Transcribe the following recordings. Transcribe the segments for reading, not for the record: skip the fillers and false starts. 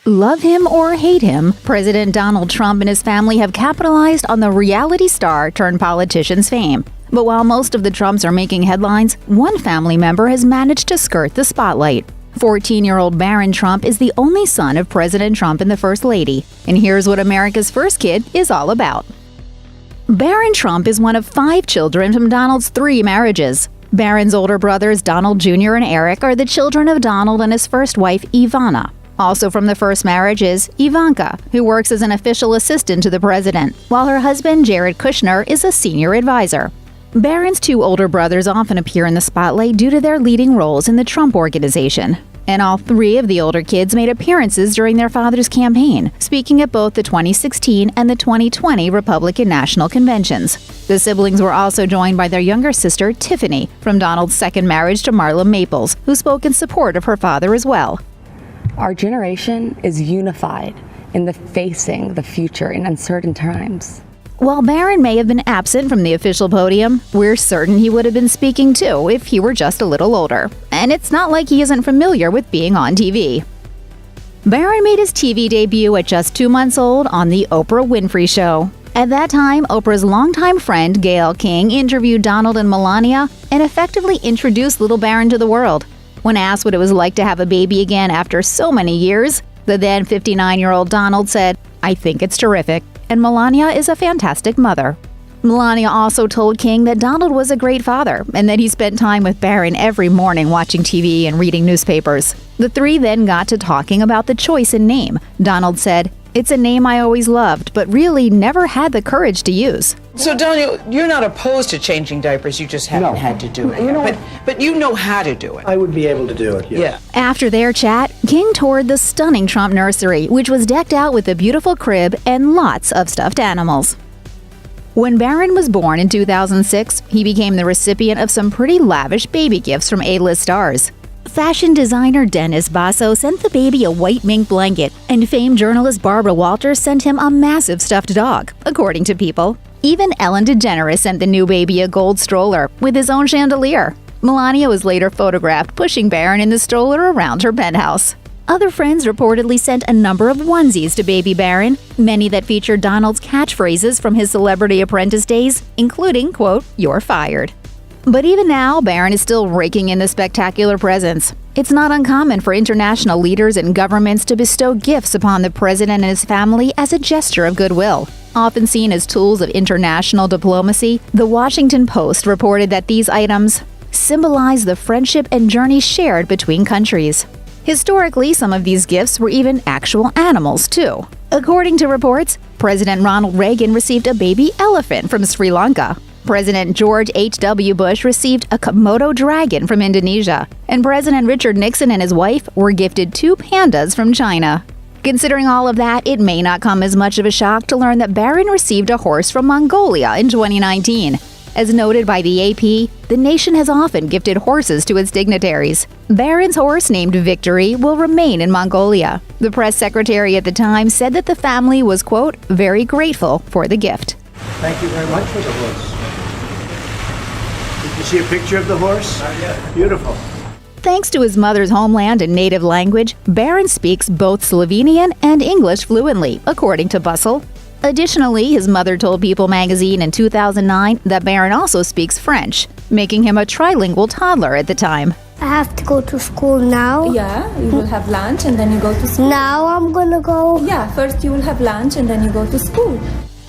Love him or hate him, President Donald Trump and his family have capitalized on the reality star turned politician's fame. But while most of the Trumps are making headlines, one family member has managed to skirt the spotlight. 14-year-old Barron Trump is the only son of President Trump and the First Lady. And here's what America's first kid is all about. Barron Trump is one of 5 children from Donald's 3 marriages. Barron's older brothers, Donald Jr. and Eric, are the children of Donald and his first wife, Ivana. Also from the first marriage is Ivanka, who works as an official assistant to the president, while her husband, Jared Kushner, is a senior advisor. Barron's 2 older brothers often appear in the spotlight due to their leading roles in the Trump Organization. And all 3 of the older kids made appearances during their father's campaign, speaking at both the 2016 and the 2020 Republican National Conventions. The siblings were also joined by their younger sister, Tiffany, from Donald's second marriage to Marla Maples, who spoke in support of her father as well. Our generation is unified in facing the future in uncertain times. While Barron may have been absent from the official podium, we're certain he would have been speaking too if he were just a little older. And it's not like he isn't familiar with being on TV. Barron made his TV debut at just 2 months old on The Oprah Winfrey Show. At that time, Oprah's longtime friend Gayle King interviewed Donald and Melania and effectively introduced little Barron to the world. When asked what it was like to have a baby again after so many years, the then 59-year-old Donald said, "I think it's terrific, and Melania is a fantastic mother." Melania also told King that Donald was a great father and that he spent time with Barron every morning watching TV and reading newspapers. The 3 then got to talking about the choice in name. Donald said, "It's a name I always loved, but really never had the courage to use." So, Daniel, you're not opposed to changing diapers, you just haven't had to do it. But you know how to do it. I would be able to do it, yeah. After their chat, King toured the stunning Trump nursery, which was decked out with a beautiful crib and lots of stuffed animals. When Barron was born in 2006, he became the recipient of some pretty lavish baby gifts from A-list stars. Fashion designer Dennis Basso sent the baby a white mink blanket, and famed journalist Barbara Walters sent him a massive stuffed dog, according to People. Even Ellen DeGeneres sent the new baby a gold stroller with his own chandelier. Melania was later photographed pushing Barron in the stroller around her penthouse. Other friends reportedly sent a number of onesies to baby Barron, many that featured Donald's catchphrases from his Celebrity Apprentice days, including, quote, "You're fired." But even now, Barron is still raking in the spectacular presents. It's not uncommon for international leaders and governments to bestow gifts upon the president and his family as a gesture of goodwill. Often seen as tools of international diplomacy, the Washington Post reported that these items symbolize the friendship and journey shared between countries. Historically, some of these gifts were even actual animals, too. According to reports, President Ronald Reagan received a baby elephant from Sri Lanka. President George H.W. Bush received a Komodo dragon from Indonesia, and President Richard Nixon and his wife were gifted 2 pandas from China. Considering all of that, it may not come as much of a shock to learn that Barron received a horse from Mongolia in 2019. As noted by the AP, the nation has often gifted horses to its dignitaries. Barron's horse, named Victory, will remain in Mongolia. The press secretary at the time said that the family was, quote, "very grateful for the gift." Thank you very much for the horse. Did you see a picture of the horse? Not yet. Beautiful. Thanks to his mother's homeland and native language, Barron speaks both Slovenian and English fluently, according to Bustle. Additionally, his mother told People magazine in 2009 that Barron also speaks French, making him a trilingual toddler at the time. I have to go to school now. Yeah, you will have lunch and then you go to school. Now I'm gonna go. Yeah, first you will have lunch and then you go to school.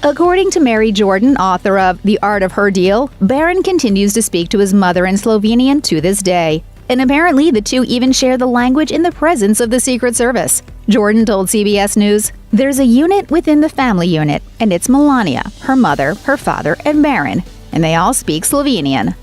According to Mary Jordan, author of The Art of Her Deal, Barron continues to speak to his mother in Slovenian to this day. And apparently, the 2 even share the language in the presence of the Secret Service. Jordan told CBS News, "There's a unit within the family unit, and it's Melania, her mother, her father, and Barron, and they all speak Slovenian."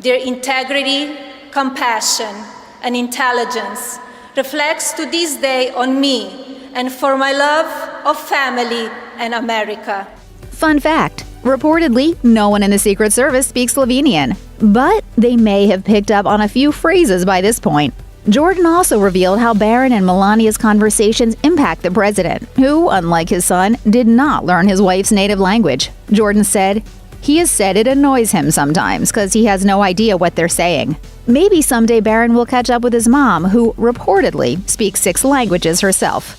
Their integrity, compassion, and intelligence reflects to this day on me and for my love of family and America. Fun fact, reportedly, no one in the Secret Service speaks Slovenian, but they may have picked up on a few phrases by this point. Jordan also revealed how Barron and Melania's conversations impact the president, who, unlike his son, did not learn his wife's native language. Jordan said, "He has said it annoys him sometimes because he has no idea what they're saying." Maybe someday Barron will catch up with his mom, who reportedly speaks 6 languages herself.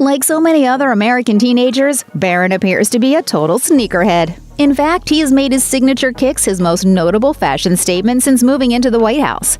Like so many other American teenagers, Barron appears to be a total sneakerhead. In fact, he has made his signature kicks his most notable fashion statement since moving into the White House.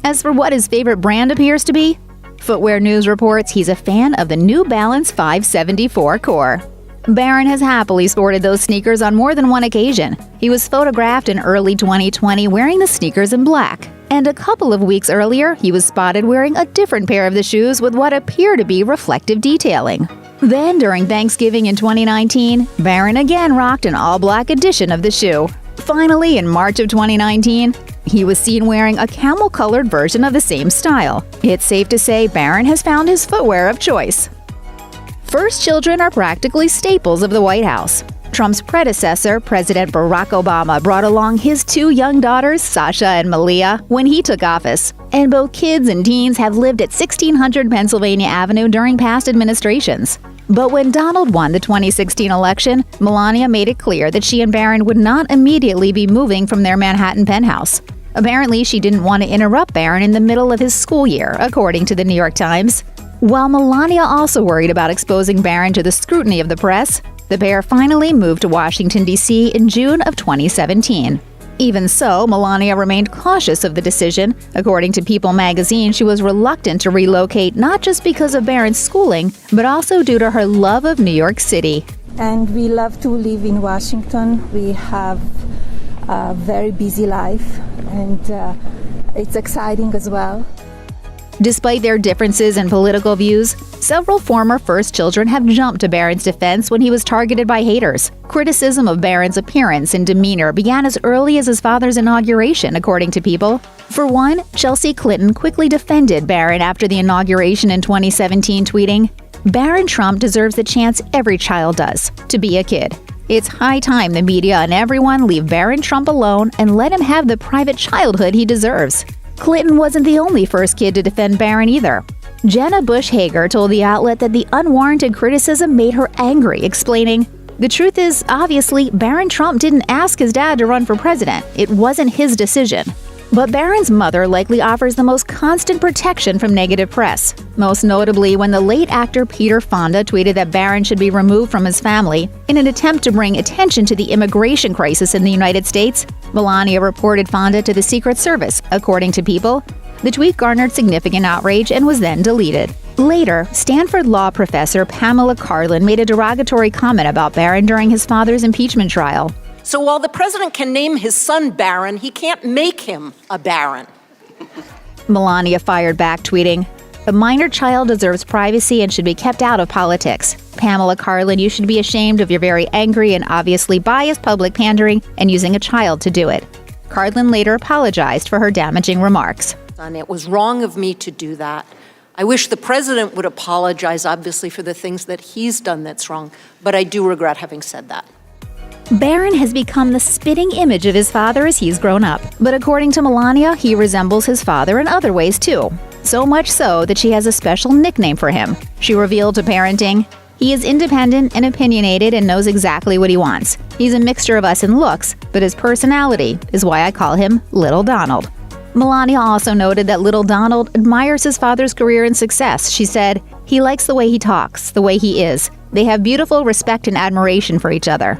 As for what his favorite brand appears to be, Footwear News reports he's a fan of the New Balance 574 Core. Barron has happily sported those sneakers on more than one occasion. He was photographed in early 2020 wearing the sneakers in black. And a couple of weeks earlier, he was spotted wearing a different pair of the shoes with what appear to be reflective detailing. Then, during Thanksgiving in 2019, Barron again rocked an all-black edition of the shoe. Finally, in March of 2019, he was seen wearing a camel-colored version of the same style. It's safe to say Barron has found his footwear of choice. First children are practically staples of the White House. Trump's predecessor, President Barack Obama, brought along his two young daughters, Sasha and Malia, when he took office. And both kids and teens have lived at 1600 Pennsylvania Avenue during past administrations. But when Donald won the 2016 election, Melania made it clear that she and Barron would not immediately be moving from their Manhattan penthouse. Apparently, she didn't want to interrupt Barron in the middle of his school year, according to the New York Times. While Melania also worried about exposing Barron to the scrutiny of the press, the pair finally moved to Washington, D.C. in June of 2017. Even so, Melania remained cautious of the decision. According to People magazine, she was reluctant to relocate not just because of Barron's schooling, but also due to her love of New York City. And we love to live in Washington. We have a very busy life, and it's exciting as well. Despite their differences in political views, several former first children have jumped to Barron's defense when he was targeted by haters. Criticism of Barron's appearance and demeanor began as early as his father's inauguration, according to People. For one, Chelsea Clinton quickly defended Barron after the inauguration in 2017, tweeting, "Barron Trump deserves the chance every child does, to be a kid. It's high time the media and everyone leave Barron Trump alone and let him have the private childhood he deserves." Clinton wasn't the only first kid to defend Barron either. Jenna Bush Hager told the outlet that the unwarranted criticism made her angry, explaining, "The truth is, obviously, Barron Trump didn't ask his dad to run for president. It wasn't his decision." But Barron's mother likely offers the most constant protection from negative press. Most notably when the late actor Peter Fonda tweeted that Barron should be removed from his family in an attempt to bring attention to the immigration crisis in the United States. Melania reported Fonda to the Secret Service, according to People. The tweet garnered significant outrage and was then deleted. Later, Stanford law professor Pamela Karlan made a derogatory comment about Barron during his father's impeachment trial. So while the president can name his son Barron, he can't make him a baron. Melania fired back, tweeting, "A minor child deserves privacy and should be kept out of politics. Pamela Karlan, you should be ashamed of your very angry and obviously biased public pandering and using a child to do it." Karlan later apologized for her damaging remarks. It was wrong of me to do that. I wish the president would apologize, obviously, for the things that he's done that's wrong, but I do regret having said that. Barron has become the spitting image of his father as he's grown up. But according to Melania, he resembles his father in other ways too. So much so that she has a special nickname for him. She revealed to Parenting, "He is independent and opinionated and knows exactly what he wants. He's a mixture of us in looks, but his personality is why I call him Little Donald." Melania also noted that Little Donald admires his father's career and success. She said, "He likes the way he talks, the way he is. They have beautiful respect and admiration for each other."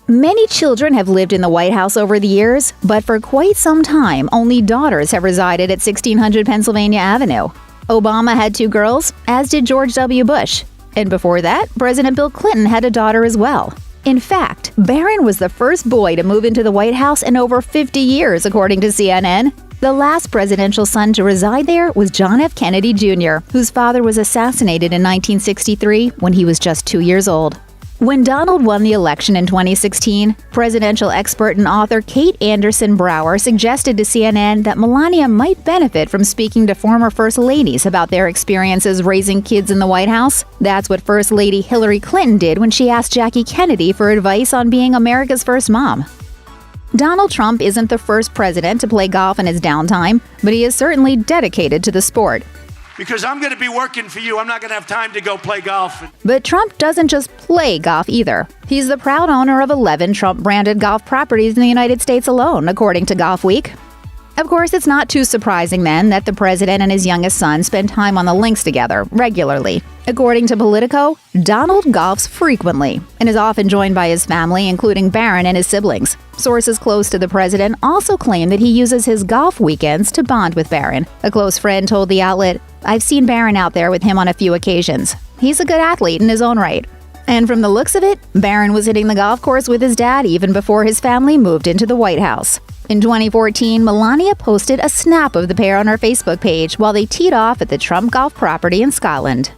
Many children have lived in the White House over the years, but for quite some time, only daughters have resided at 1600 Pennsylvania Avenue. Obama had two girls, as did George W. Bush. And before that, President Bill Clinton had a daughter as well. In fact, Barron was the first boy to move into the White House in over 50 years, according to CNN. The last presidential son to reside there was John F. Kennedy Jr., whose father was assassinated in 1963 when he was just 2 years old. When Donald won the election in 2016, presidential expert and author Kate Anderson Brower suggested to CNN that Melania might benefit from speaking to former First Ladies about their experiences raising kids in the White House. That's what First Lady Hillary Clinton did when she asked Jackie Kennedy for advice on being America's first mom. Donald Trump isn't the first president to play golf in his downtime, but he is certainly dedicated to the sport. Because I'm going to be working for you. I'm not going to have time to go play golf. But Trump doesn't just play golf either. He's the proud owner of 11 Trump-branded golf properties in the United States alone, according to Golf Week. Of course, it's not too surprising then that the president and his youngest son spend time on the links together regularly. According to Politico, Donald golfs frequently and is often joined by his family, including Barron and his siblings. Sources close to the president also claim that he uses his golf weekends to bond with Barron. A close friend told the outlet, "I've seen Barron out there with him on a few occasions. He's a good athlete in his own right." And from the looks of it, Barron was hitting the golf course with his dad even before his family moved into the White House. In 2014, Melania posted a snap of the pair on her Facebook page while they teed off at the Trump golf property in Scotland.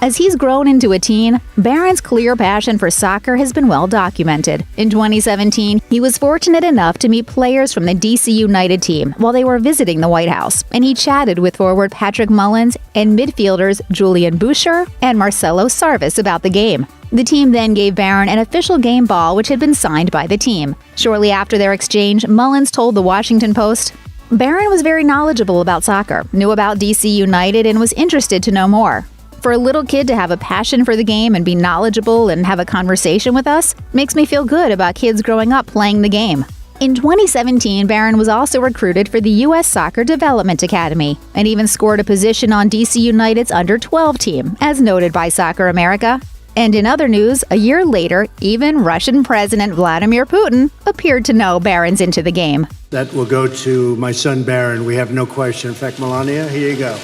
As he's grown into a teen, Barron's clear passion for soccer has been well documented. In 2017, he was fortunate enough to meet players from the DC United team while they were visiting the White House, and he chatted with forward Patrick Mullins and midfielders Julian Boucher and Marcelo Sarvis about the game. The team then gave Barron an official game ball which had been signed by the team. Shortly after their exchange, Mullins told the Washington Post, "Barron was very knowledgeable about soccer, knew about DC United, and was interested to know more. For a little kid to have a passion for the game and be knowledgeable and have a conversation with us makes me feel good about kids growing up playing the game." In 2017, Barron was also recruited for the U.S. Soccer Development Academy and even scored a position on DC United's under-12 team, as noted by Soccer America. And in other news, a year later, even Russian President Vladimir Putin appeared to know Barron's into the game. That will go to my son Barron. We have no question. In fact, Melania, here you go.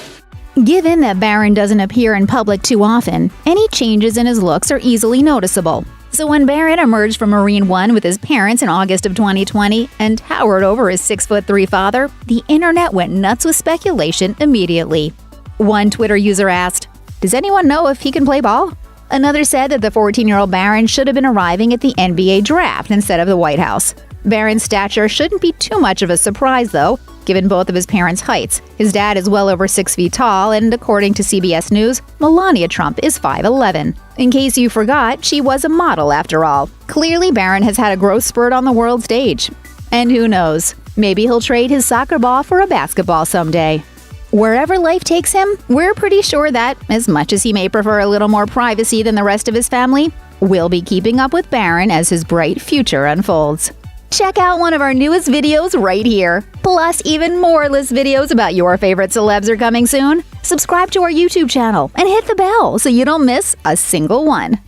Given that Barron doesn't appear in public too often, any changes in his looks are easily noticeable. So when Barron emerged from Marine One with his parents in August of 2020 and towered over his 6'3" father, the internet went nuts with speculation immediately. One Twitter user asked, "Does anyone know if he can play ball?" Another said that the 14-year-old Barron should have been arriving at the NBA draft instead of the White House. Barron's stature shouldn't be too much of a surprise, though, given both of his parents' heights. His dad is well over 6 feet tall, and according to CBS News, Melania Trump is 5'11". In case you forgot, she was a model after all. Clearly, Barron has had a growth spurt on the world stage. And who knows, maybe he'll trade his soccer ball for a basketball someday. Wherever life takes him, we're pretty sure that, as much as he may prefer a little more privacy than the rest of his family, we'll be keeping up with Barron as his bright future unfolds. Check out one of our newest videos right here. Plus, even more list videos about your favorite celebs are coming soon. Subscribe to our YouTube channel and hit the bell so you don't miss a single one.